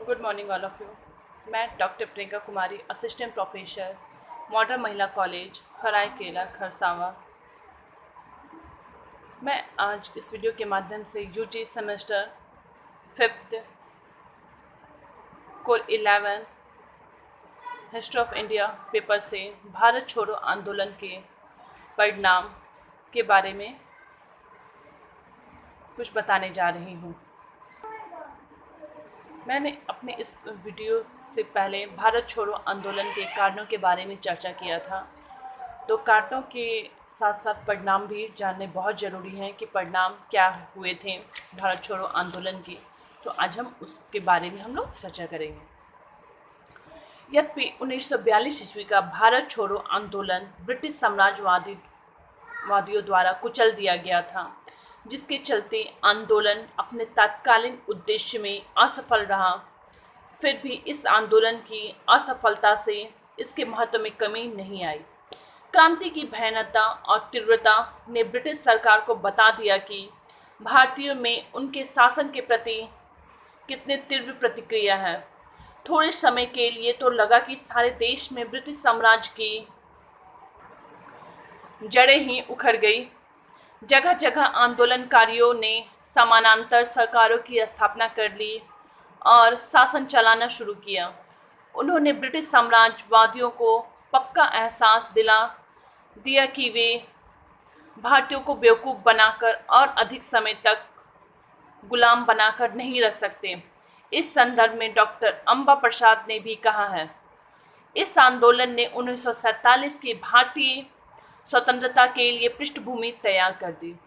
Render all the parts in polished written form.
Good morning all of you. मैं doctor Priyanka Kumari, assistant professor, modern Mahila college, Saraikela, Kharsawan. मैं आज इस वीडियो के माध्यम से UG semester 5th core 11 history of India paper से भारत छोड़ो आंदोलन के परिणाम के बारे में कुछ बताने जा रही हूँ। मैंने अपने इस वीडियो से पहले भारत छोड़ो आंदोलन के कारणों के बारे में चर्चा किया था, तो कारणों के साथ साथ परिणाम भी जानने बहुत ज़रूरी हैं कि परिणाम क्या हुए थे भारत छोड़ो आंदोलन के। तो आज हम उसके बारे में हम लोग चर्चा करेंगे। यद्यपि 1942 ईस्वी का भारत छोड़ो आंदोलन ब्रिटिश साम्राज्यवादियों द्वारा कुचल दिया गया था, जिसके चलते आंदोलन अपने तत्कालीन उद्देश्य में असफल रहा। फिर भी इस आंदोलन की असफलता से इसके महत्व में कमी नहीं आई। क्रांति की भयानकता और तीव्रता ने ब्रिटिश सरकार को बता दिया कि भारतीयों में उनके शासन के प्रति कितनी तीव्र प्रतिक्रिया है। थोड़े समय के लिए तो लगा कि सारे देश में ब्रिटिश साम्राज्य की जड़ें ही उखड़ गई। जगह जगह आंदोलनकारियों ने समानांतर सरकारों की स्थापना कर ली और शासन चलाना शुरू किया। उन्होंने ब्रिटिश साम्राज्यवादियों को पक्का एहसास दिला दिया कि वे भारतीयों को बेवकूफ़ बनाकर और अधिक समय तक गुलाम बनाकर नहीं रख सकते। इस संदर्भ में डॉक्टर अम्बा प्रसाद ने भी कहा है, इस आंदोलन ने 1947 की भारतीय स्वतंत्रता के लिए पृष्ठभूमि तैयार कर दी।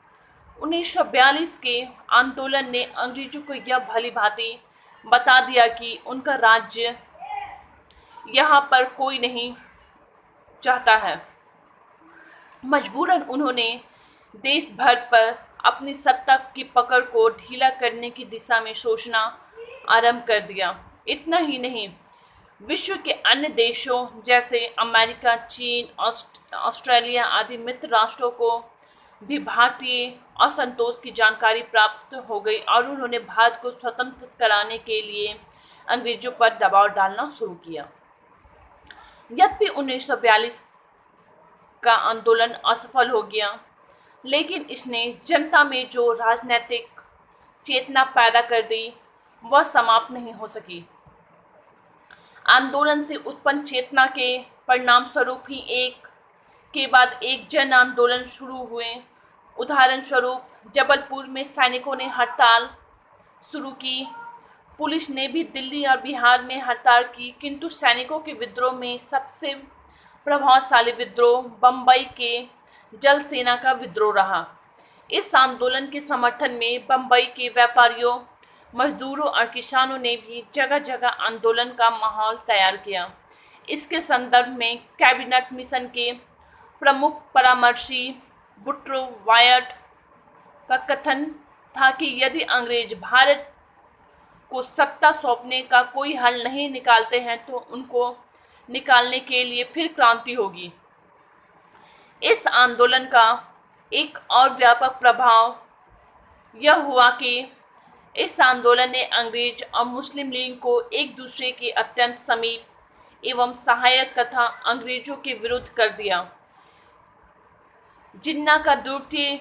1942 के आंदोलन ने अंग्रेजों को यह भली भांति बता दिया कि उनका राज्य यहाँ पर कोई नहीं चाहता है। मजबूरन उन्होंने देश भर पर अपनी सत्ता की पकड़ को ढीला करने की दिशा में सोचना आरंभ कर दिया। इतना ही नहीं, विश्व के अन्य देशों जैसे अमेरिका, चीन, ऑस्ट्रेलिया आदि मित्र राष्ट्रों को भी भारतीय असंतोष की जानकारी प्राप्त हो गई और उन्होंने भारत को स्वतंत्र कराने के लिए अंग्रेजों पर दबाव डालना शुरू किया। यद्यपि 1942 का आंदोलन असफल हो गया, लेकिन इसने जनता में जो राजनीतिक चेतना पैदा कर दी वह समाप्त नहीं हो सकी। आंदोलन से उत्पन्न चेतना के परिणाम स्वरूप ही एक के बाद एक जन आंदोलन शुरू हुए। उदाहरण स्वरूप जबलपुर में सैनिकों ने हड़ताल शुरू की। पुलिस ने भी दिल्ली और बिहार में हड़ताल की, किंतु सैनिकों के विद्रोह में सबसे प्रभावशाली विद्रोह बम्बई के जल सेना का विद्रोह रहा। इस आंदोलन के समर्थन में बम्बई के व्यापारियों, मजदूरों और किसानों ने भी जगह जगह आंदोलन का माहौल तैयार किया। इसके संदर्भ में कैबिनेट मिशन के प्रमुख परामर्शी बुट्रो वायट का कथन था कि यदि अंग्रेज भारत को सत्ता सौंपने का कोई हल नहीं निकालते हैं तो उनको निकालने के लिए फिर क्रांति होगी। इस आंदोलन का एक और व्यापक प्रभाव यह हुआ कि इस आंदोलन ने अंग्रेज और मुस्लिम लीग को एक दूसरे के अत्यंत समीप एवं सहायक तथा अंग्रेजों के विरुद्ध कर दिया। जिन्ना का द्वितीय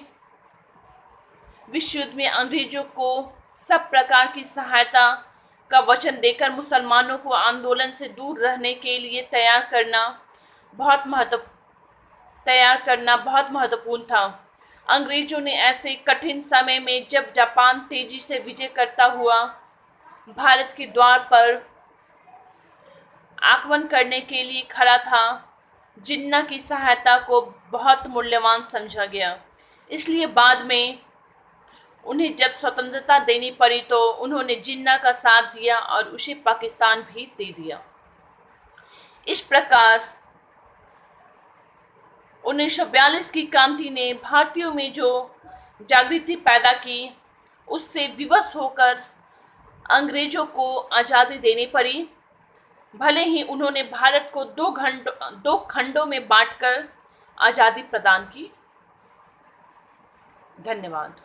विश्व युद्ध में अंग्रेजों को सब प्रकार की सहायता का वचन देकर मुसलमानों को आंदोलन से दूर रहने के लिए तैयार करना बहुत महत्वपूर्ण था। अंग्रेजों ने ऐसे कठिन समय में जब जापान तेजी से विजय करता हुआ भारत के द्वार पर आक्रमण करने के लिए खड़ा था, जिन्ना की सहायता को बहुत मूल्यवान समझा गया। इसलिए बाद में उन्हें जब स्वतंत्रता देनी पड़ी तो उन्होंने जिन्ना का साथ दिया और उसे पाकिस्तान भी दे दिया। इस प्रकार 1942 की क्रांति ने भारतीयों में जो जागृति पैदा की, उससे विवश होकर अंग्रेजों को आज़ादी देनी पड़ी। भले ही उन्होंने भारत को दो खंडों में बांटकर आज़ादी प्रदान की। धन्यवाद।